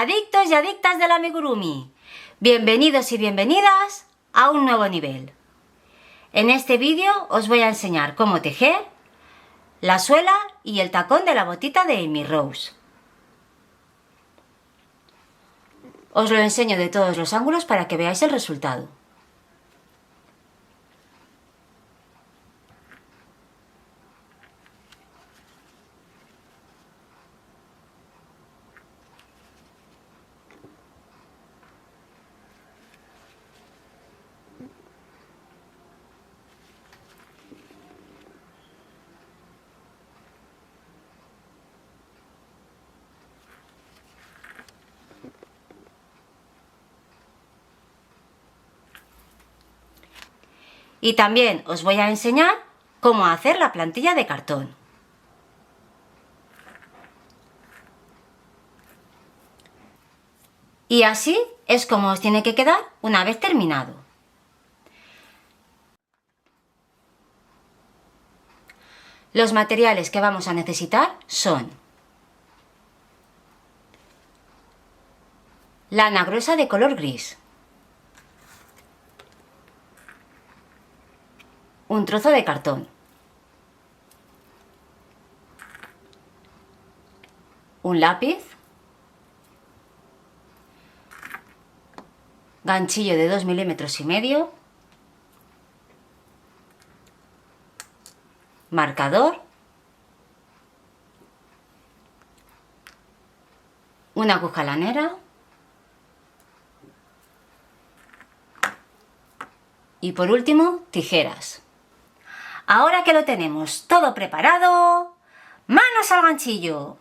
Adictos y adictas del amigurumi, bienvenidos y bienvenidas a un nuevo nivel. En este vídeo os voy a enseñar cómo tejer la suela y el tacón de la botita de Amy Rose. Os lo enseño de todos los ángulos para que veáis el resultado. Y también os voy a enseñar cómo hacer la plantilla de cartón. Y así es como os tiene que quedar una vez terminado. Los materiales que vamos a necesitar son lana gruesa de color gris, un trozo de cartón, un lápiz, ganchillo de 2,5 milímetros, marcador, una aguja lanera y por último tijeras. Ahora que lo tenemos todo preparado, ¡manos al ganchillo!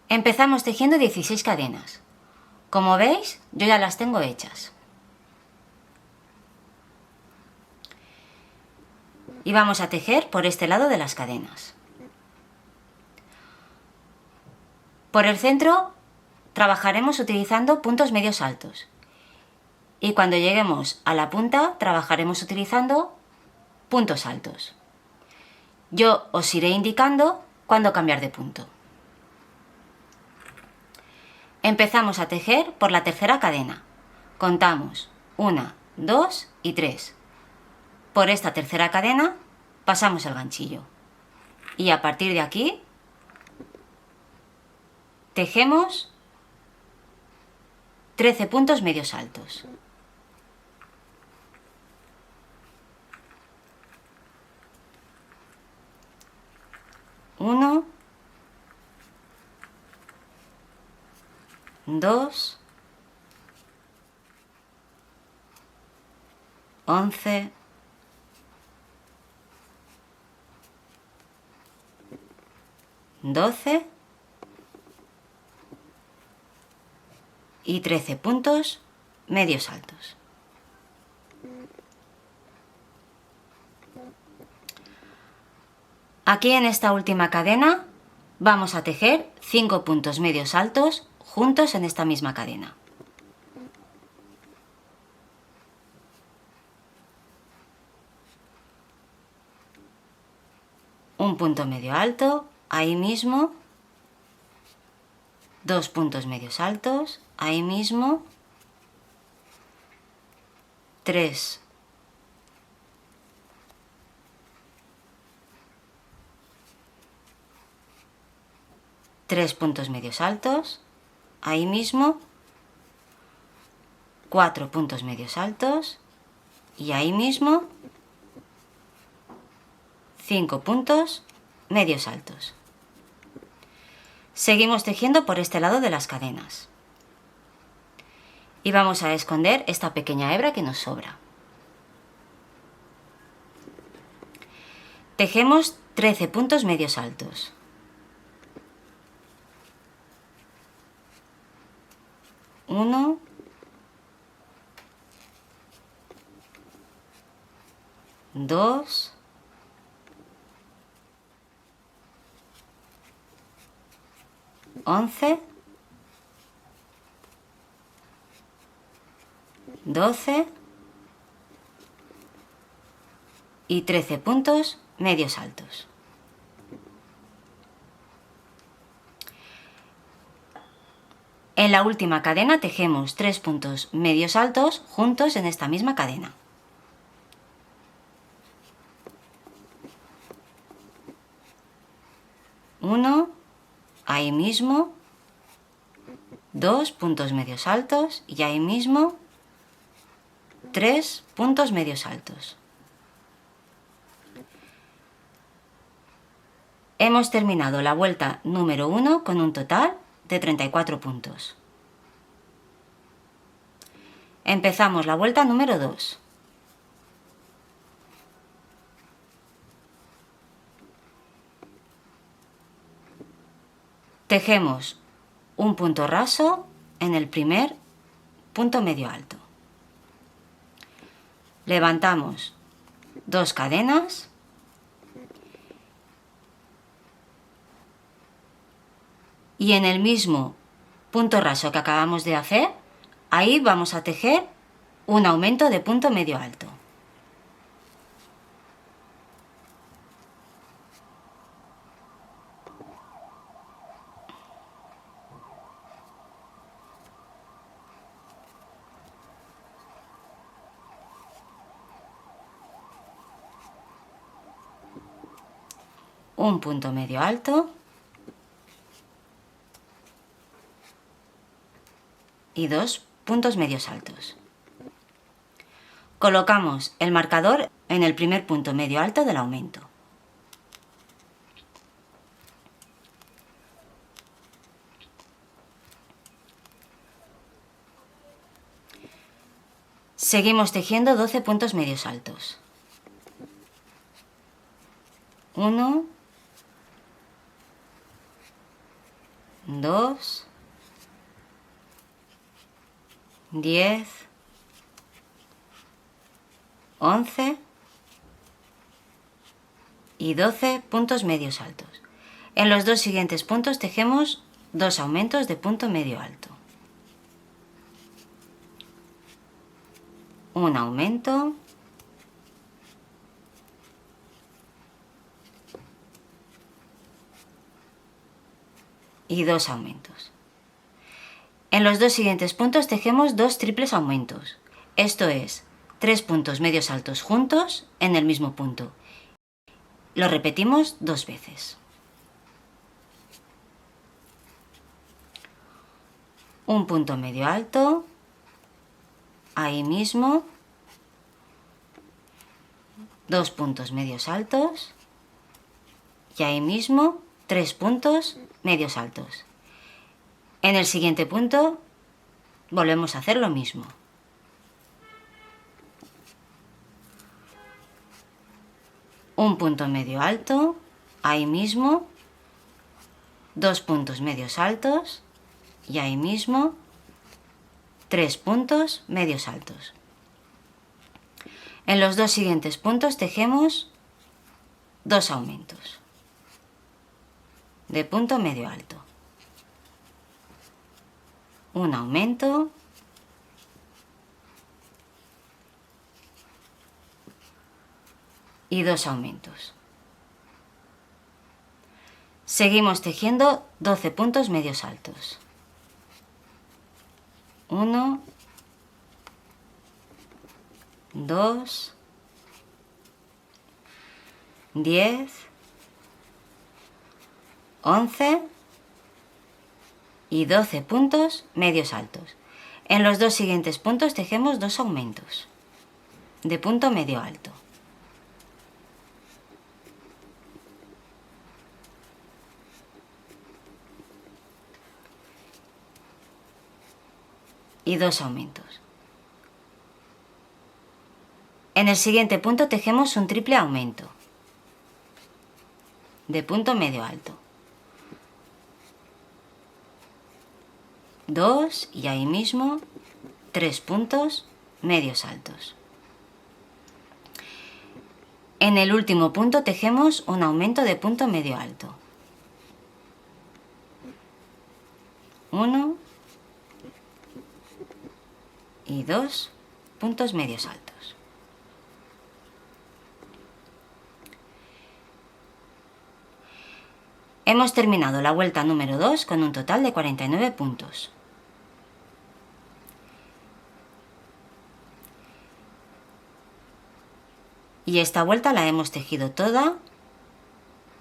Empezamos tejiendo 16 cadenas. Como veis, yo ya las tengo hechas. Y vamos a tejer por este lado de las cadenas. Por el centro trabajaremos utilizando puntos medios altos. Y cuando lleguemos a la punta trabajaremos utilizando puntos altos. Yo os iré indicando cuándo cambiar de punto. Empezamos a tejer por la tercera cadena. Contamos 1, 2 y 3. Por esta tercera cadena pasamos el ganchillo. Y a partir de aquí tejemos 13 puntos medios altos. Uno, 2, 11, 12 y 13 puntos medios altos. Aquí en esta última cadena vamos a tejer 5 puntos medios altos juntos en esta misma cadena. Un punto medio alto, ahí mismo. 2 puntos medios altos, ahí mismo. 3. 3 puntos medios altos, ahí mismo. 4 puntos medios altos y ahí mismo 5 puntos medios altos. Seguimos tejiendo por este lado de las cadenas y vamos a esconder esta pequeña hebra que nos sobra. Tejemos 13 puntos medios altos. 1, 2, 11, 12 y 13 puntos medios altos. En la última cadena tejemos 3 puntos medios altos juntos en esta misma cadena. Uno, ahí mismo, 2 puntos medios altos y ahí mismo 3 puntos medios altos. Hemos terminado la vuelta número 1 con un total de 34 puntos. Empezamos la vuelta número 2. Tejemos un punto raso en el primer punto medio alto. Levantamos 2 cadenas y en el mismo punto raso que acabamos de hacer, ahí vamos a tejer un aumento de punto medio alto. Un punto medio alto y 2 puntos medios altos. Colocamos el marcador en el primer punto medio alto del aumento. Seguimos tejiendo 12 puntos medios altos. 1, 2, 10, 11 y 12 puntos medios altos. En los dos siguientes puntos tejemos 2 aumentos de punto medio alto. Un aumento y 2 aumentos. En los dos siguientes puntos tejemos 2 triples aumentos, esto es, 3 puntos medios altos juntos en el mismo punto. Lo repetimos 2 veces. Un punto medio alto, ahí mismo, 2 puntos medios altos y ahí mismo 3 puntos medios altos. En el siguiente punto volvemos a hacer lo mismo. Un punto medio alto, ahí mismo, 2 puntos medios altos y ahí mismo 3 puntos medios altos. En los dos siguientes puntos tejemos 2 aumentos de punto medio alto. Un aumento y 2 aumentos. Seguimos tejiendo 12 puntos medios altos. 1, 2, 10, 11 y 12 puntos medios altos. En los dos siguientes puntos tejemos 2 aumentos de punto medio alto. Y 2 aumentos. En el siguiente punto tejemos un triple aumento de punto medio alto. 2 y ahí mismo 3 puntos medios altos. En el último punto tejemos un aumento de punto medio alto. 1 y 2 puntos medios altos. Hemos terminado la vuelta número 2 con un total de 49 puntos. Y esta vuelta la hemos tejido toda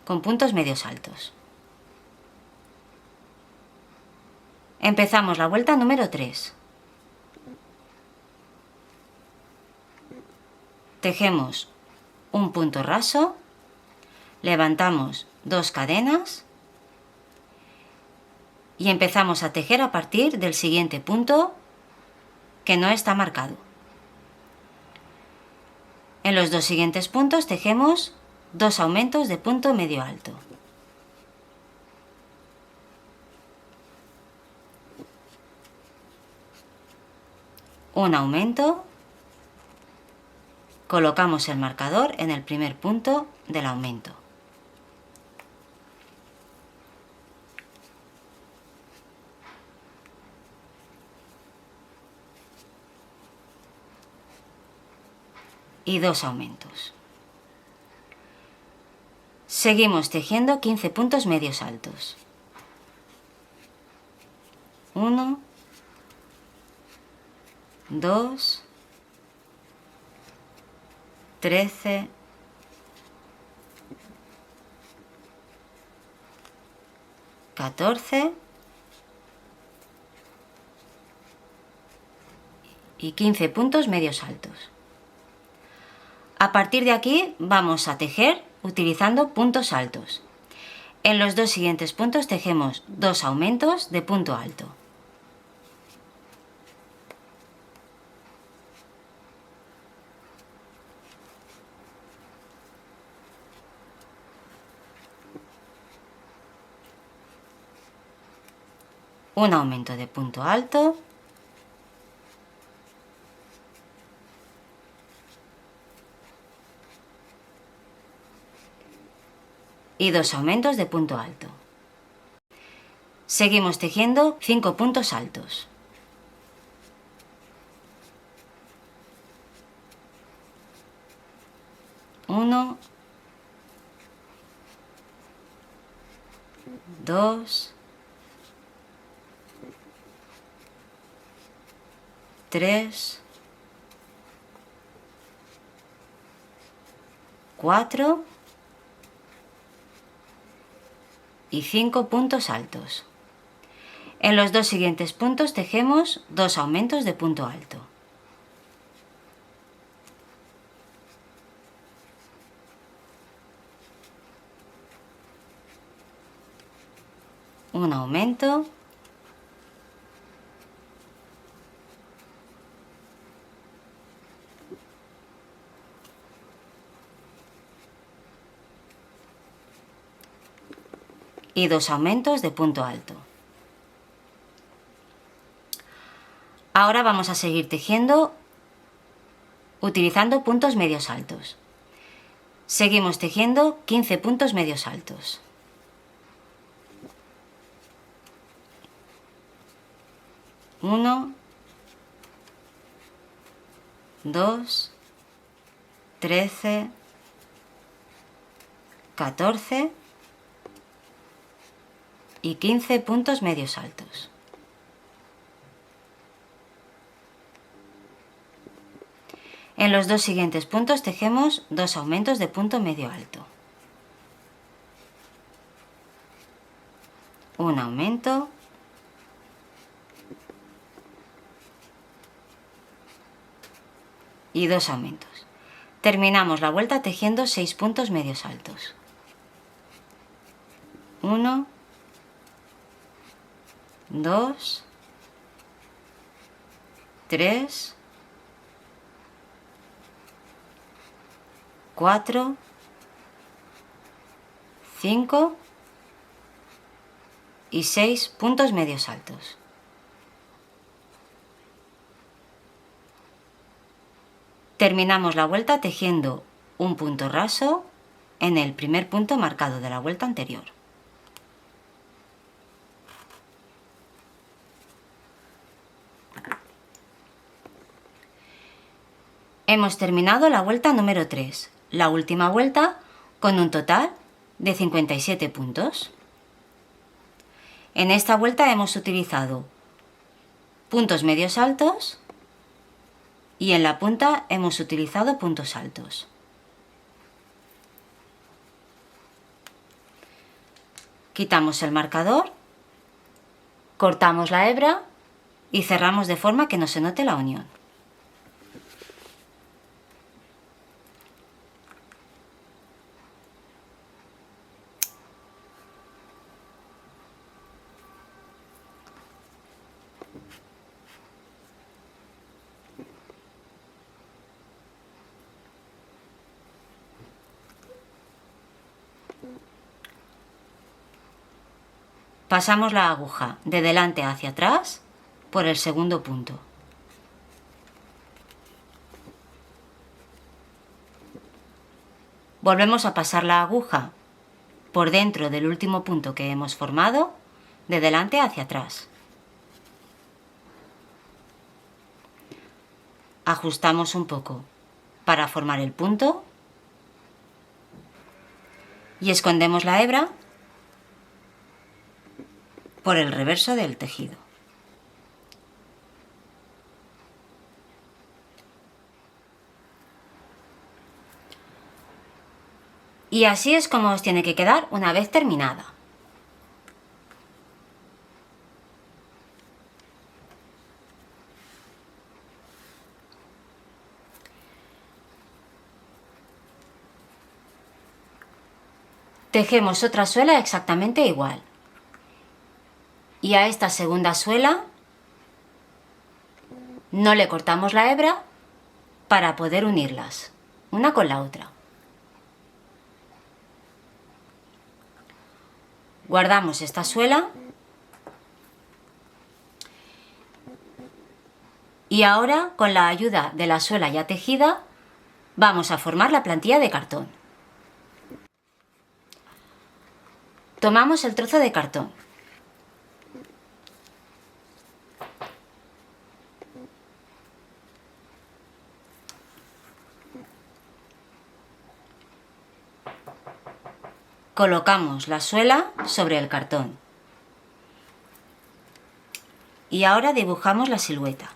con puntos medios altos. Empezamos la vuelta número 3. Tejemos un punto raso, levantamos 2 cadenas y empezamos a tejer a partir del siguiente punto que no está marcado. En los 2 siguientes puntos tejemos 2 aumentos de punto medio alto. Un aumento, colocamos el marcador en el primer punto del aumento. Y 2 aumentos. Seguimos tejiendo 15 puntos medios altos. 1, 2, 13, 14 y 15 puntos medios altos. A partir de aquí vamos a tejer utilizando puntos altos. En los 2 siguientes puntos tejemos 2 aumentos de punto alto. Un aumento de punto alto. Y 2 aumentos de punto alto. Seguimos tejiendo 5 puntos altos. 1, 2, 3, 4 y 5 puntos altos. En los 2 siguientes puntos tejemos 2 aumentos de punto alto. Un aumento. Y 2 aumentos de punto alto. Ahora vamos a seguir tejiendo utilizando puntos medios altos. Seguimos tejiendo 15 puntos medios altos. 1, 2, 13, 14 y 15 puntos medios altos. En los 2 siguientes puntos tejemos 2 aumentos de punto medio alto. Un aumento. Y 2 aumentos. Terminamos la vuelta tejiendo 6 puntos medios altos. 1, 2, 3, 4, 5 y 6 puntos medios altos. Terminamos la vuelta tejiendo un punto raso en el primer punto marcado de la vuelta anterior. Hemos terminado la vuelta número 3, la última vuelta, con un total de 57 puntos. En esta vuelta hemos utilizado puntos medios altos y en la punta hemos utilizado puntos altos. Quitamos el marcador, cortamos la hebra y cerramos de forma que no se note la unión. Pasamos la aguja de delante hacia atrás por el segundo punto. Volvemos a pasar la aguja por dentro del último punto que hemos formado, de delante hacia atrás. Ajustamos un poco para formar el punto y escondemos la hebra por el reverso del tejido. Y así es como os tiene que quedar una vez terminada. Tejemos otra suela exactamente igual. Y a esta segunda suela no le cortamos la hebra para poder unirlas, una con la otra. Guardamos esta suela y ahora, con la ayuda de la suela ya tejida, vamos a formar la plantilla de cartón. Tomamos el trozo de cartón. Colocamos la suela sobre el cartón. Y ahora dibujamos la silueta.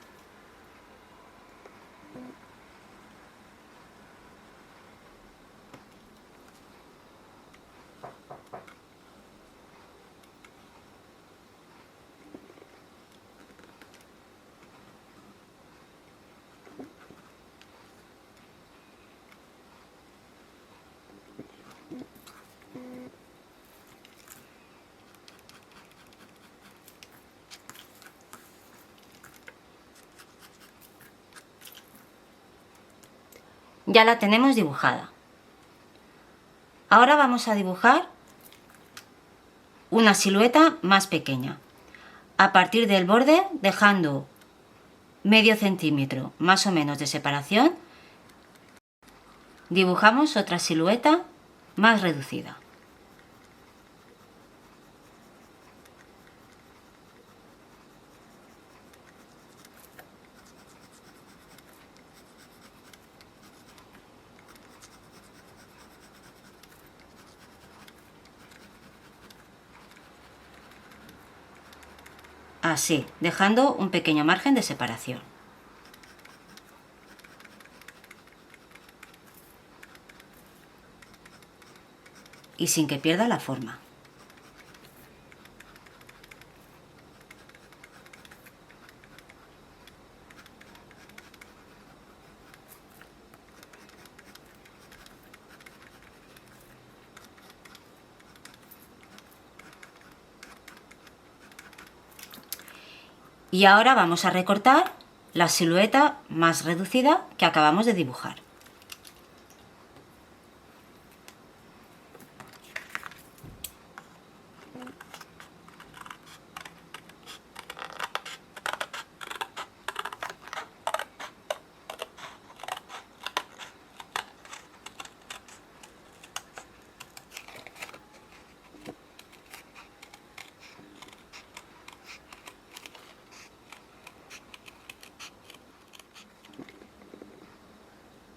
Ya la tenemos dibujada. Ahora vamos a dibujar una silueta más pequeña. A partir del borde, dejando medio centímetro más o menos de separación, dibujamos otra silueta más reducida. Así, dejando un pequeño margen de separación. Y sin que pierda la forma. Y ahora vamos a recortar la silueta más reducida que acabamos de dibujar.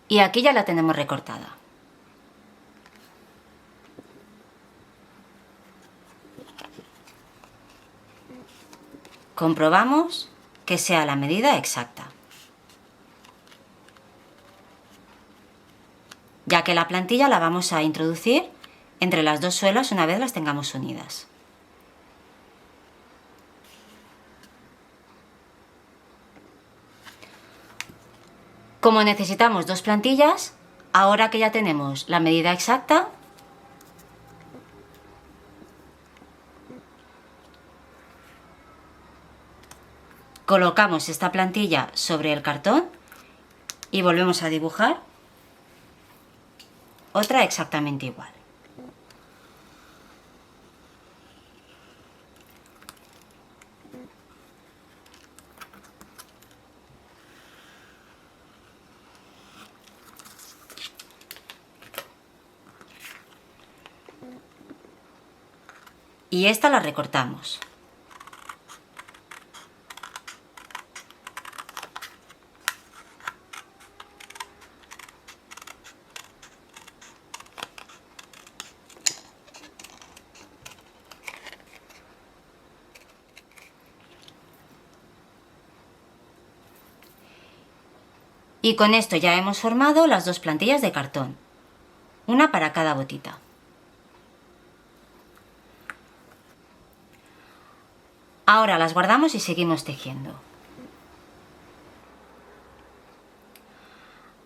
Y aquí ya la tenemos recortada. Comprobamos que sea la medida exacta, ya que la plantilla la vamos a introducir entre las dos suelas una vez las tengamos unidas. Como necesitamos dos plantillas, ahora que ya tenemos la medida exacta, colocamos esta plantilla sobre el cartón y volvemos a dibujar otra exactamente igual. Y esta la recortamos. Y con esto ya hemos formado las dos plantillas de cartón, una para cada botita. Ahora las guardamos y seguimos tejiendo.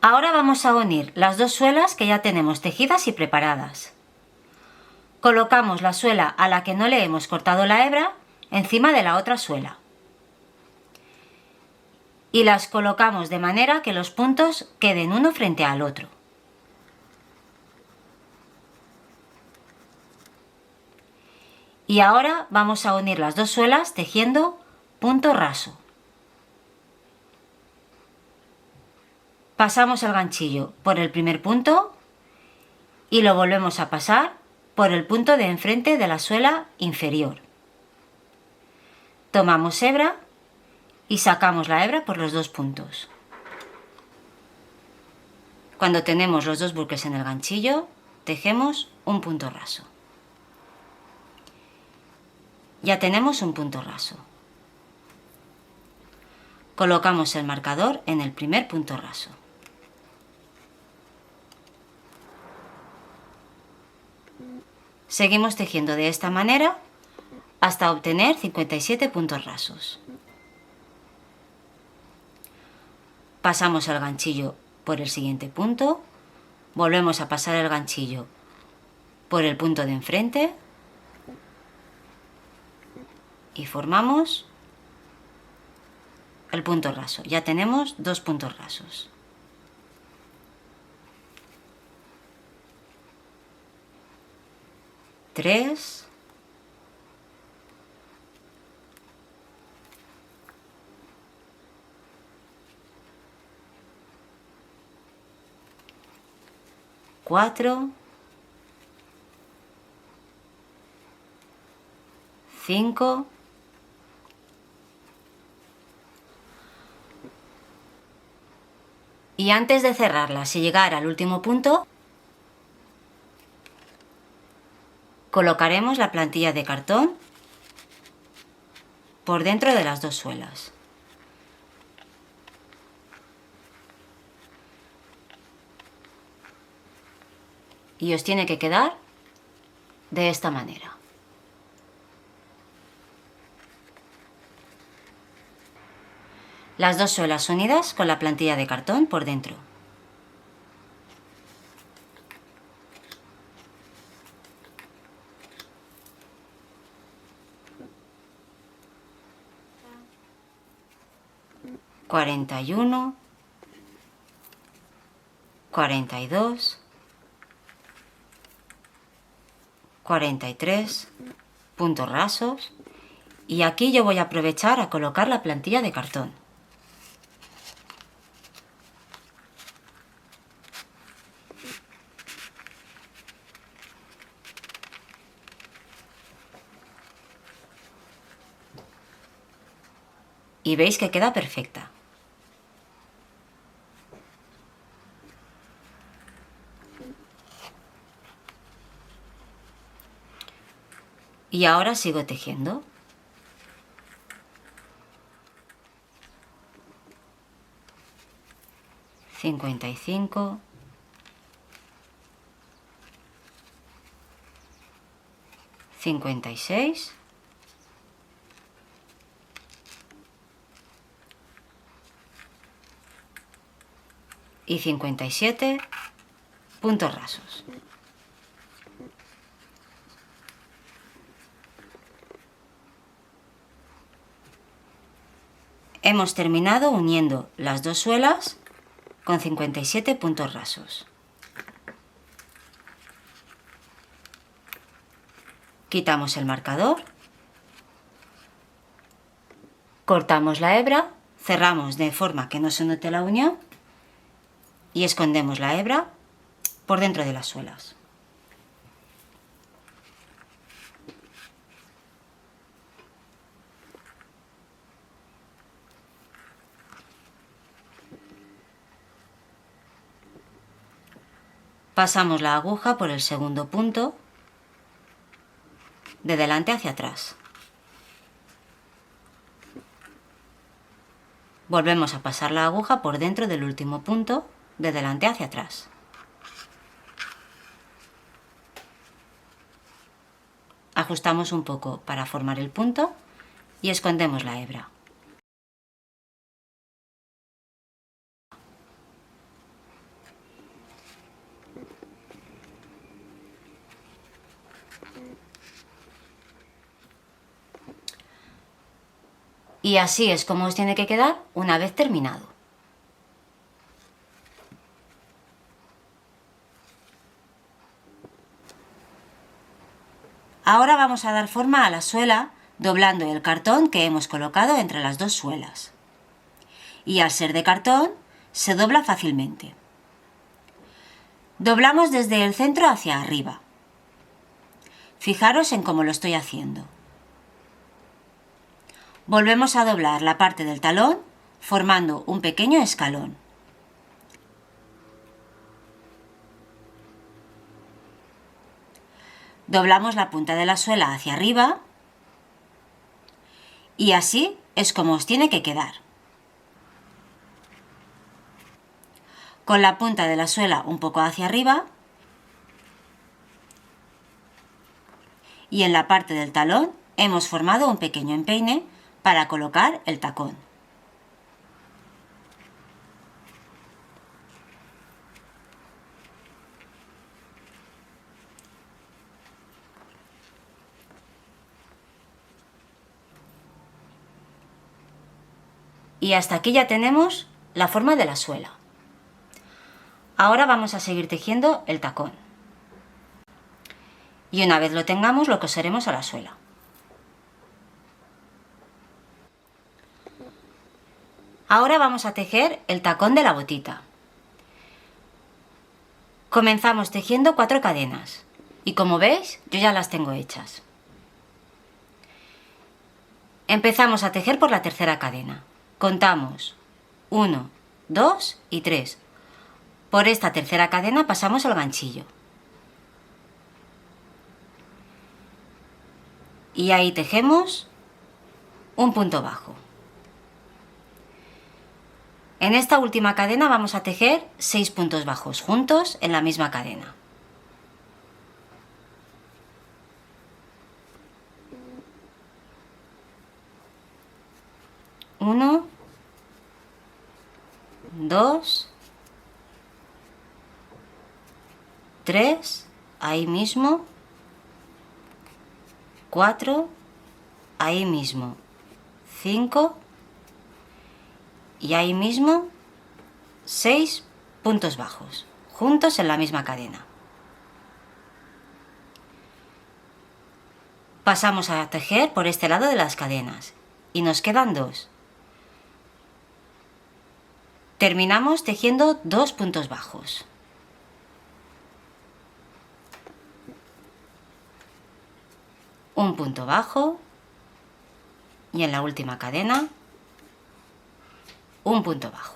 Ahora vamos a unir las dos suelas que ya tenemos tejidas y preparadas. Colocamos la suela a la que no le hemos cortado la hebra encima de la otra suela. Y las colocamos de manera que los puntos queden uno frente al otro. Y ahora vamos a unir las dos suelas tejiendo punto raso. Pasamos el ganchillo por el primer punto y lo volvemos a pasar por el punto de enfrente de la suela inferior. Tomamos hebra y sacamos la hebra por los dos puntos. Cuando tenemos los dos bucles en el ganchillo, tejemos un punto raso. Ya tenemos un punto raso. Colocamos el marcador en el primer punto raso. Seguimos tejiendo de esta manera hasta obtener 57 puntos rasos. Pasamos el ganchillo por el siguiente punto, volvemos a pasar el ganchillo por el punto de enfrente y formamos el punto raso. Ya tenemos dos puntos rasos. Tres. Cuatro. 5. Y antes de cerrarlas y llegar al último punto, colocaremos la plantilla de cartón por dentro de las dos suelas. Y os tiene que quedar de esta manera. Las dos suelas unidas con la plantilla de cartón por dentro. Cuarenta y uno, 42, 43 puntos rasos, y aquí yo voy a aprovechar a colocar la plantilla de cartón. Y veis que queda perfecta. Y ahora sigo tejiendo. Cincuenta y cinco. 56. Y 57 puntos rasos. Hemos terminado uniendo las dos suelas con 57 puntos rasos. Quitamos el marcador, cortamos la hebra, cerramos de forma que no se note la unión y escondemos la hebra por dentro de las suelas. Pasamos la aguja por el segundo punto, de delante hacia atrás. Volvemos a pasar la aguja por dentro del último punto, de delante hacia atrás. Ajustamos un poco para formar el punto y escondemos la hebra. Y así es como os tiene que quedar una vez terminado. Ahora vamos a dar forma a la suela doblando el cartón que hemos colocado entre las dos suelas. Y al ser de cartón, se dobla fácilmente. Doblamos desde el centro hacia arriba. Fijaros en cómo lo estoy haciendo. Volvemos a doblar la parte del talón formando un pequeño escalón. Doblamos la punta de la suela hacia arriba y así es como os tiene que quedar. Con la punta de la suela un poco hacia arriba y en la parte del talón hemos formado un pequeño empeine para colocar el tacón. Y hasta aquí ya tenemos la forma de la suela. Ahora vamos a seguir tejiendo el tacón. Y una vez lo tengamos, lo coseremos a la suela. Ahora vamos a tejer el tacón de la botita. Comenzamos tejiendo 4 cadenas y como veis yo ya las tengo hechas. Empezamos a tejer por la tercera cadena. Contamos 1, 2 y 3. Por esta tercera cadena pasamos el ganchillo. Y ahí tejemos un punto bajo. En esta última cadena vamos a tejer 6 puntos bajos juntos en la misma cadena. Uno, 2, 3, ahí mismo, 4, ahí mismo, 5 y ahí mismo 6 puntos bajos, juntos en la misma cadena. Pasamos a tejer por este lado de las cadenas y nos quedan 2. Terminamos tejiendo 2 puntos bajos. Un punto bajo y en la última cadena un punto bajo.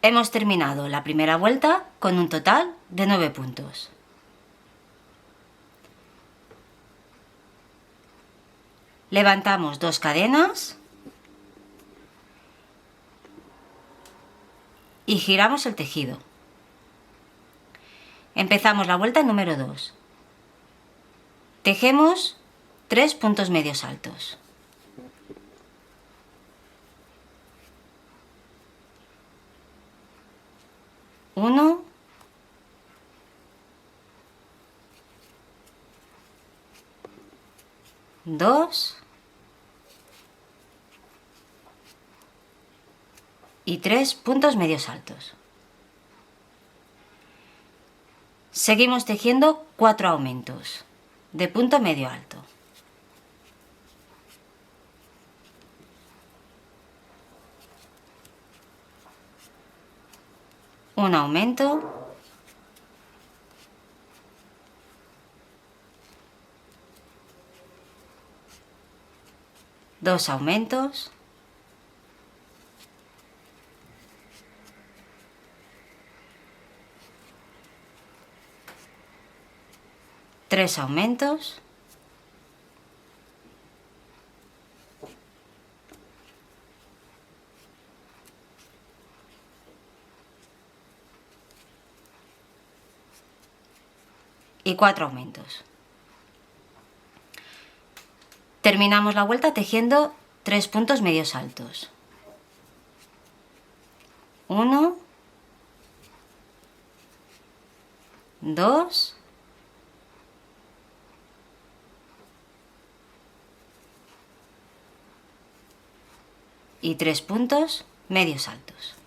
Hemos terminado la primera vuelta con un total de 9 puntos. Levantamos 2 cadenas y giramos el tejido. Empezamos la vuelta número 2. Tejemos 3 puntos medios altos. 1, 2 y 3 puntos medios altos. Seguimos tejiendo 4 aumentos de punto medio alto. Un aumento, dos aumentos, tres aumentos, y 4 aumentos. Terminamos la vuelta tejiendo 3 puntos medios altos. 1, 2 y 3 puntos medios altos.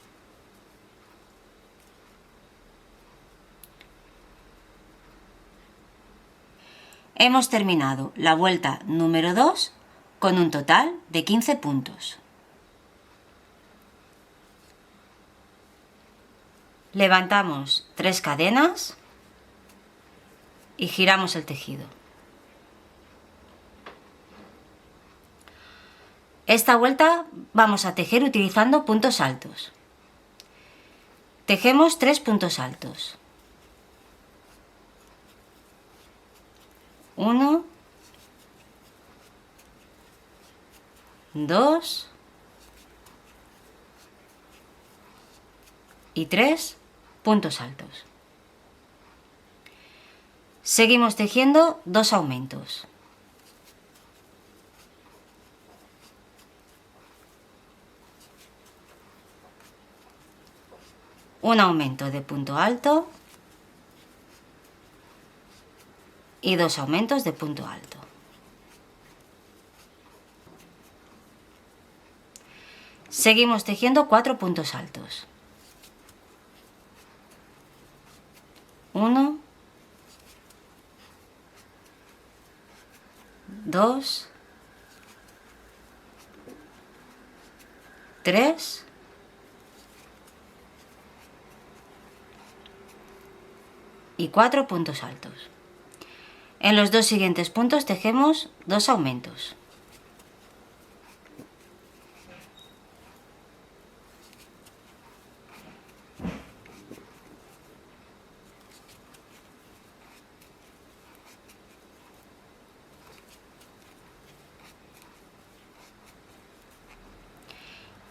Hemos terminado la vuelta número 2 con un total de 15 puntos. Levantamos 3 cadenas y giramos el tejido. Esta vuelta vamos a tejer utilizando puntos altos. Tejemos 3 puntos altos. 1, 2 y 3 puntos altos. Seguimos tejiendo 2 aumentos. Un aumento de punto alto y 2 aumentos de punto alto. Seguimos tejiendo 4 puntos altos. 1, 2, 3 y 4 puntos altos. En los 2 siguientes puntos tejemos 2 aumentos.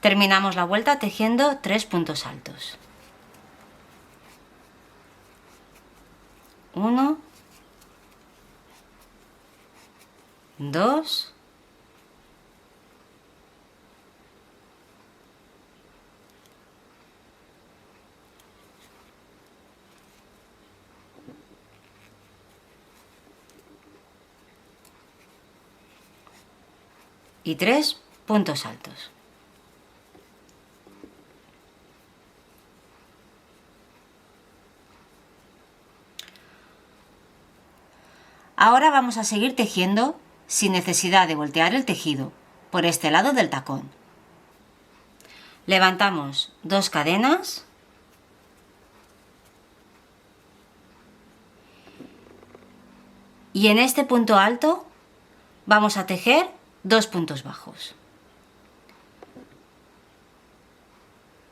Terminamos la vuelta tejiendo 3 puntos altos. 1, 2 y 3 puntos altos. Ahora vamos a seguir tejiendo sin necesidad de voltear el tejido por este lado del tacón. Levantamos 2 cadenas y en este punto alto vamos a tejer 2 puntos bajos.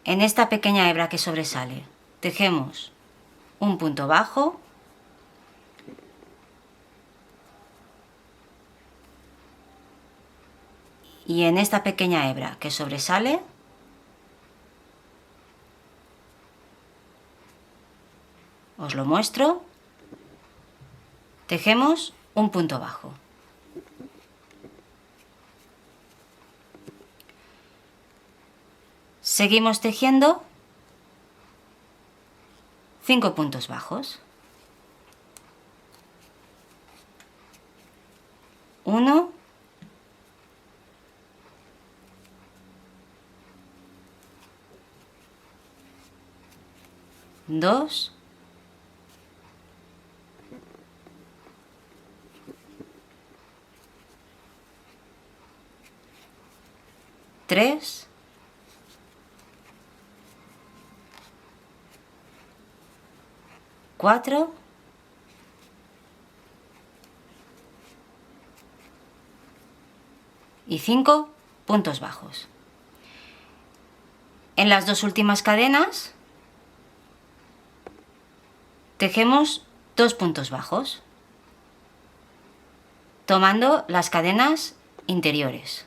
en esta pequeña hebra que sobresale, tejemos un punto bajo, y en esta pequeña hebra que sobresale, os lo muestro, tejemos un punto bajo. Seguimos tejiendo 5 puntos bajos. 1, 2, 3, 4 y 5 puntos bajos. En las dos últimas cadenas tejemos 2 puntos bajos, tomando las cadenas interiores.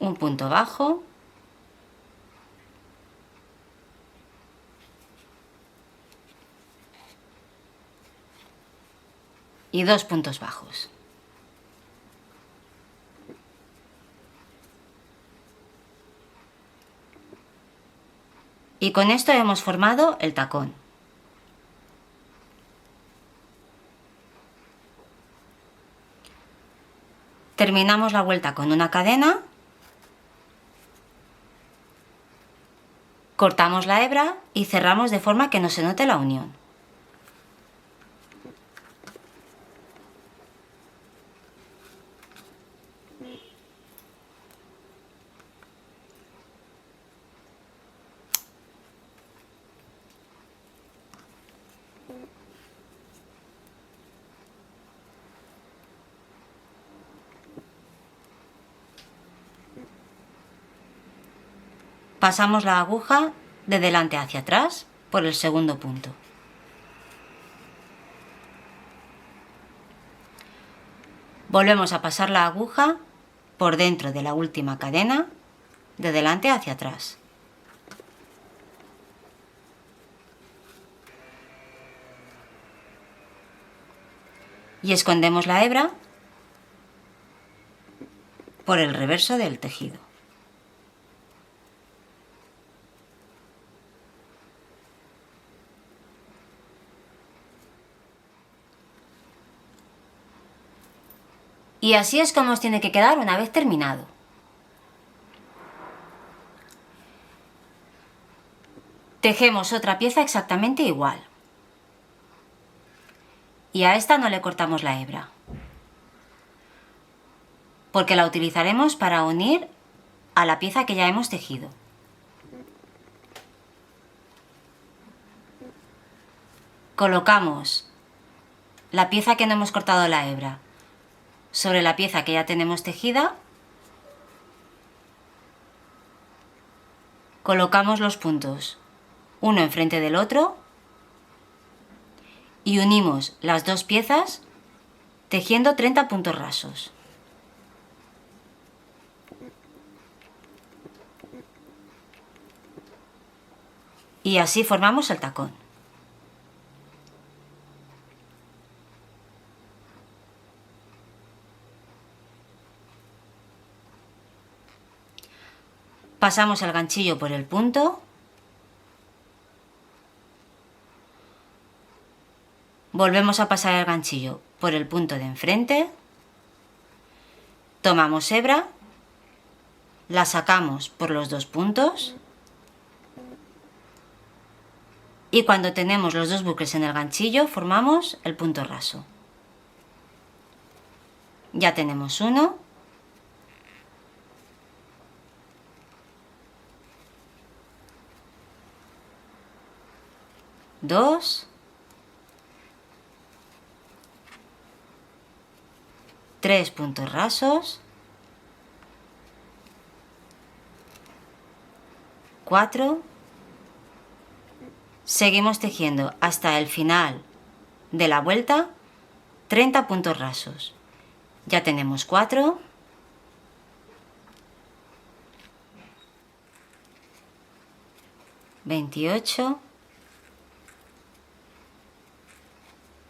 Un punto bajo y 2 puntos bajos. Y con esto hemos formado el tacón. Terminamos la vuelta con una cadena, cortamos la hebra y cerramos de forma que no se note la unión. Pasamos la aguja de delante hacia atrás por el segundo punto. Volvemos a pasar la aguja por dentro de la última cadena, de delante hacia atrás. Y escondemos la hebra por el reverso del tejido. Y así es como os tiene que quedar una vez terminado. Tejemos otra pieza exactamente igual. Y a esta no le cortamos la hebra, porque la utilizaremos para unir a la pieza que ya hemos tejido. Colocamos la pieza que no hemos cortado la hebra sobre la pieza que ya tenemos tejida, colocamos los puntos uno enfrente del otro y unimos las dos piezas tejiendo 30 puntos rasos. Y así formamos el tacón. Pasamos el ganchillo por el punto, volvemos a pasar el ganchillo por el punto de enfrente, tomamos hebra, la sacamos por los dos puntos y cuando tenemos los dos bucles en el ganchillo formamos el punto raso. Ya tenemos uno. 2, 3 puntos rasos 4. Seguimos tejiendo hasta el final de la vuelta 30 puntos rasos. Ya tenemos 4. 28,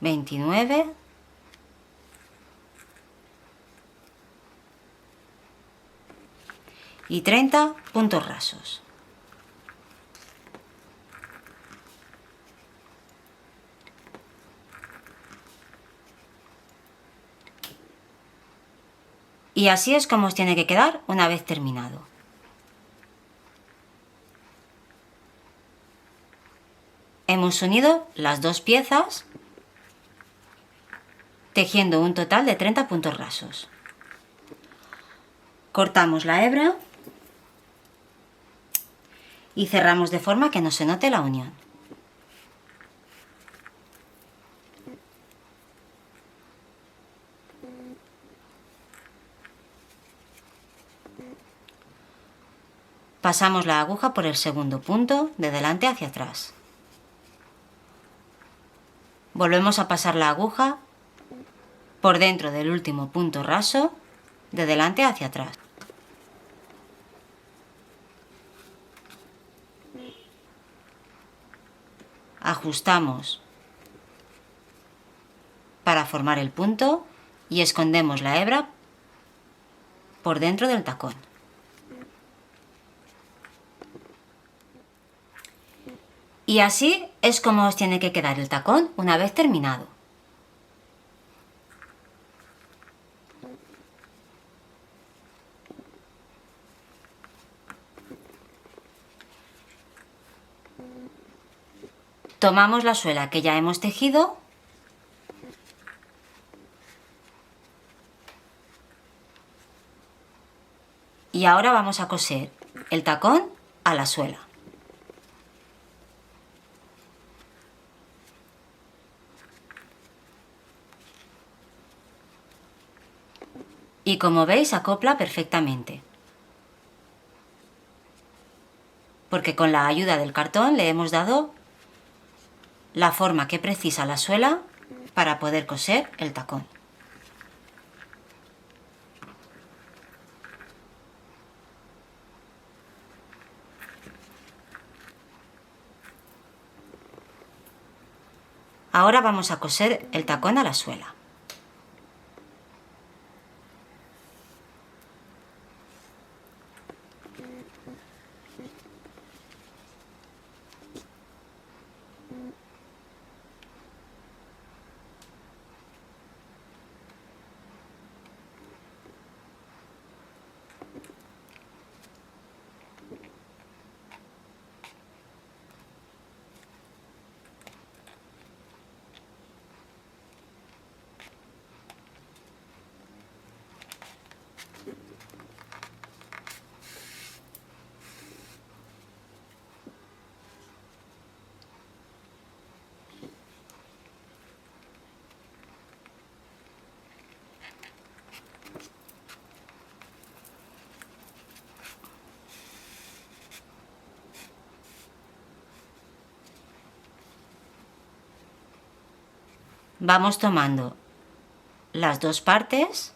29, y 30 puntos rasos. Y así es como os tiene que quedar una vez terminado. Hemos unido las dos piezas tejiendo un total de 30 puntos rasos. Cortamos la hebra y cerramos de forma que no se note la unión. Pasamos la aguja por el segundo punto de delante hacia atrás. Volvemos a pasar la aguja por dentro del último punto raso de delante hacia atrás. Ajustamos para formar el punto y escondemos la hebra por dentro del tacón. Y así es como os tiene que quedar el tacón una vez terminado. Tomamos la suela que ya hemos tejido y ahora vamos a coser el tacón a la suela. Y como veis acopla perfectamente, porque con la ayuda del cartón le hemos dado la forma que precisa la suela para poder coser el tacón. Ahora vamos a coser el tacón a la suela. Vamos tomando las dos partes,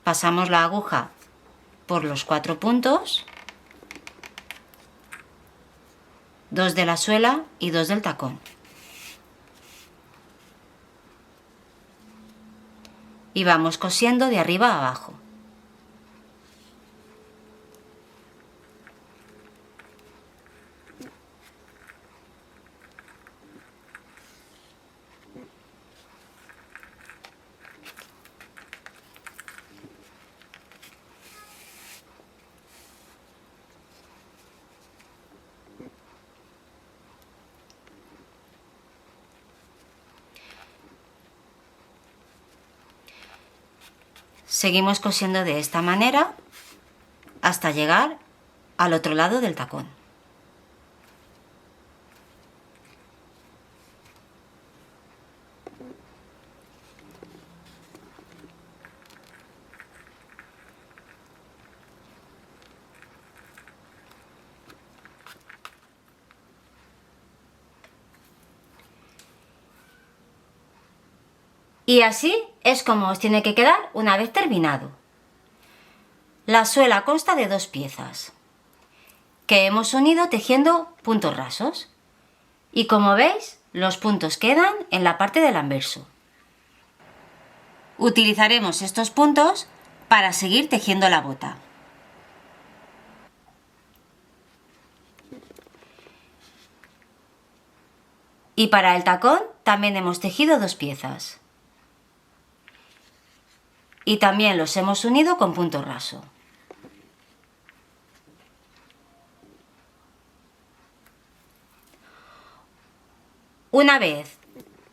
pasamos la aguja por los 4 puntos, 2 de la suela y 2 del tacón. Y vamos cosiendo de arriba a abajo. Seguimos cosiendo de esta manera hasta llegar al otro lado del tacón. Y así es como os tiene que quedar una vez terminado. La suela consta de 2 piezas que hemos unido tejiendo puntos rasos. Y como veis, los puntos quedan en la parte del anverso. Utilizaremos estos puntos para seguir tejiendo la bota. Y para el tacón también hemos tejido 2 piezas. Y también los hemos unido con punto raso. Una vez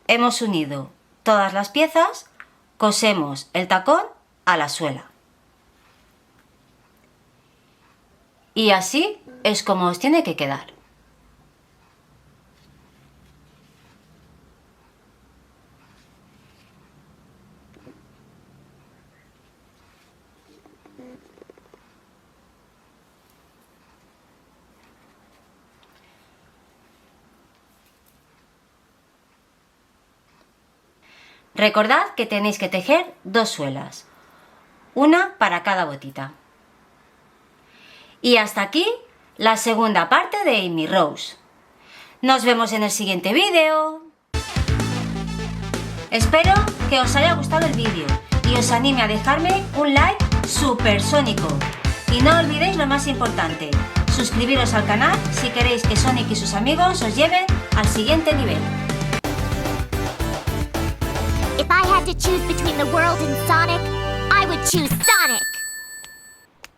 hemos unido todas las piezas, cosemos el tacón a la suela. Y así es como os tiene que quedar. Recordad que tenéis que tejer 2 suelas, una para cada botita. Y hasta aquí la segunda parte de Amy Rose. Nos vemos en el siguiente vídeo. Espero que os haya gustado el vídeo y os anime a dejarme un like supersónico. Y no olvidéis lo más importante, suscribiros al canal si queréis que Sonic y sus amigos os lleven al siguiente nivel. If I had to choose between the world and Sonic, I would choose Sonic!